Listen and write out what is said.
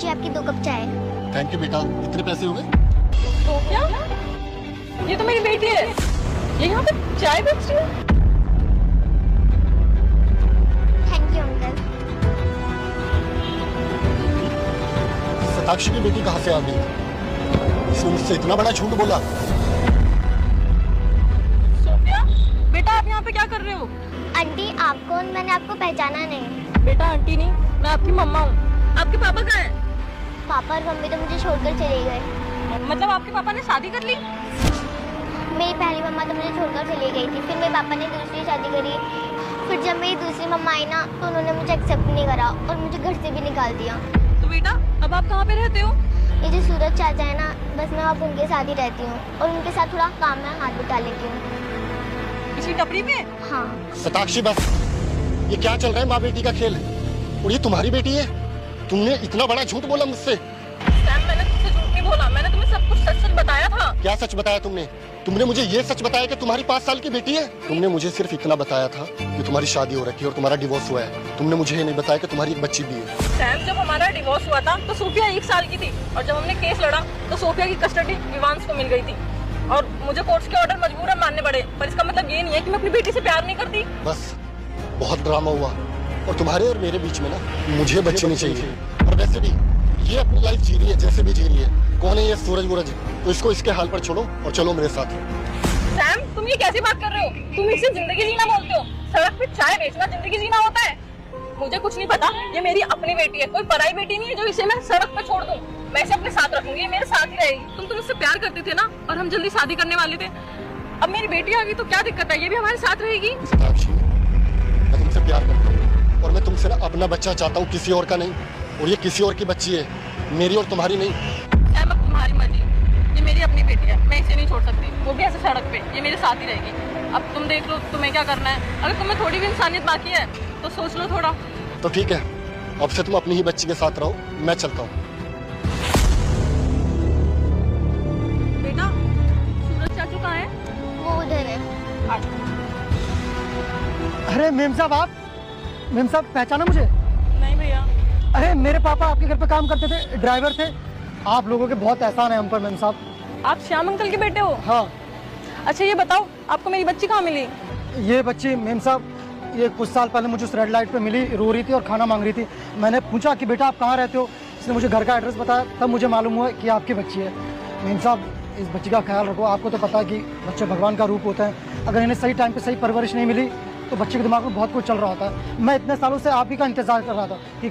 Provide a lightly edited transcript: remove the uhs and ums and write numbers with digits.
लीजिए आपकी 2 कप चाय। थैंक यू बेटा। कितने पैसे हुए? सोफिया, ये तो मेरी बेटी है, ये यहाँ पे चाय बेच रही है। Thank you uncle. शताक्षी की बेटी कहाँ से आ गई? इसने मुझसे इतना बड़ा झूठ बोला। सोफिया, बेटा आप यहाँ पे क्या कर रहे हो? आंटी आप कौन? मैंने आपको पहचाना नहीं। बेटा आंटी नहीं, मैं आपकी मम्मा हूँ। आपके पापा कहाँ हैं? पापा और मम्मी तो मुझे छोड़कर चले गए। मतलब आपके पापा ने शादी कर ली? मेरी पहली मम्मा तो मुझे छोड़कर चली गई थी, फिर मेरे पापा ने दूसरी शादी करी। फिर जब मेरी दूसरी मम्मा आई ना तो उन्होंने मुझे एक्सेप्ट नहीं करा और मुझे घर से भी निकाल दिया। तो बेटा अब आप कहाँ पे रहते हो? ये जो सूरज चाचा है ना, बस मैं अब उनके साथ ही रहती हूँ और उनके साथ थोड़ा काम में हाथ बटा लेती हूँ। इसी टपरी में? हाँ। शताक्षी बस, ये क्या चल रहा है? माँ बेटी का खेल है और ये तुम्हारी बेटी है। तुमने इतना बड़ा झूठ बोला मुझसे। सैम, मैंने तुमसे झूठ नहीं बोला, मैंने तुम्हें सब कुछ सच सच बताया था। क्या सच बताया तुमने? तुमने मुझे ये सच बताया कि तुम्हारी 5 साल की बेटी है? तुमने मुझे सिर्फ इतना बताया था कि तुम्हारी शादी हो रखी है और तुम्हारा डिवोर्स हुआ है। तुमने मुझे ये नहीं बताया कि तुम्हारी एक बच्ची भी है। सैम, जब हमारा डिवोर्स हुआ था तो सोफिया 1 साल की थी और जब हमने केस लड़ा तो सोफिया की कस्टडी विवांश को मिल गई थी और मुझे कोर्ट के ऑर्डर मजबूरन मानने पड़े। पर इसका मतलब ये नहीं है कि मैं अपनी बेटी से प्यार नहीं करती। बस बहुत ड्रामा हुआ और तुम्हारे और मेरे बीच में ना मुझे बच्ची नहीं चाहिए। और वैसे भी ये अपनी लाइफ जी रही है, जैसे भी जी रही है। कौन है ये सूरज वूरज? तो इसको इसके हाल पर छोड़ो और चलो मेरे साथ। सैम, तुम ये कैसी बात कर रहे हो? तुम इसे जिंदगी जीना बोलते हो? सड़क पे चाय बेचना जिंदगी जीना होता है? मुझे कुछ नहीं पता, ये मेरी अपनी बेटी है, कोई पराई बेटी नहीं है जो इसे मैं सड़क पे छोड़ दूं। मैं इसे अपने साथ रखूंगी, ये मेरे साथ ही रहेगी। तुम मुझसे प्यार करते थे ना और हम जल्दी शादी करने वाले थे। अब मेरी बेटी आ गई तो क्या दिक्कत है? ये भी हमारे साथ रहेगी। शताक्षी, मैं तुमसे प्यार करता हूँ और मैं तुमसे ना अपना बच्चा चाहता हूँ, किसी और का नहीं। और ये किसी और की बच्ची है, मेरी और तुम्हारी नहीं। सैम, अब तुम्हारी मर्जी, ये मेरी अपनी बेटी है, मैं इसे नहीं छोड़ सकती, वो भी ऐसे सड़क पे। ये मेरे साथ ही रहेगी। अब तुम देख लो तुम्हें क्या करना है। अगर तुम्हें थोड़ी भी इंसानियत बाकी है तो सोच लो थोड़ा। तो ठीक है, अब से तुम अपनी ही बच्ची के साथ रहो, मैं चलता हूँ। बेटा, सूरज चाचू कहाँ है? वो उधर है। अरे मेम साहब, आप मेम साहब पहचाना मुझे? नहीं भैया। अरे मेरे पापा आपके घर पे काम करते थे, ड्राइवर थे। आप लोगों के बहुत एहसान है हम पर मेम साहब। आप श्याम अंकल के बेटे हो? हाँ। अच्छा ये बताओ, आपको मेरी बच्ची कहाँ मिली? ये बच्ची मेम साहब ये कुछ साल पहले मुझे उस रेड लाइट पे मिली, रो रही थी और खाना मांग रही थी। मैंने पूछा कि बेटा आप कहाँ रहते हो? इसने मुझे घर का एड्रेस बताया, तब मुझे मालूम हुआ कि आपकी बच्ची है। मेम साहब इस बच्ची का ख्याल रखो, आपको तो पता है कि बच्चे भगवान का रूप होते हैं। अगर इन्हें सही टाइम पे सही परवरिश नहीं मिली तो बच्चे के दिमाग में बहुत कुछ चल रहा होता है। मैं इतने सालों से आप ही का इंतजार कर रहा था कि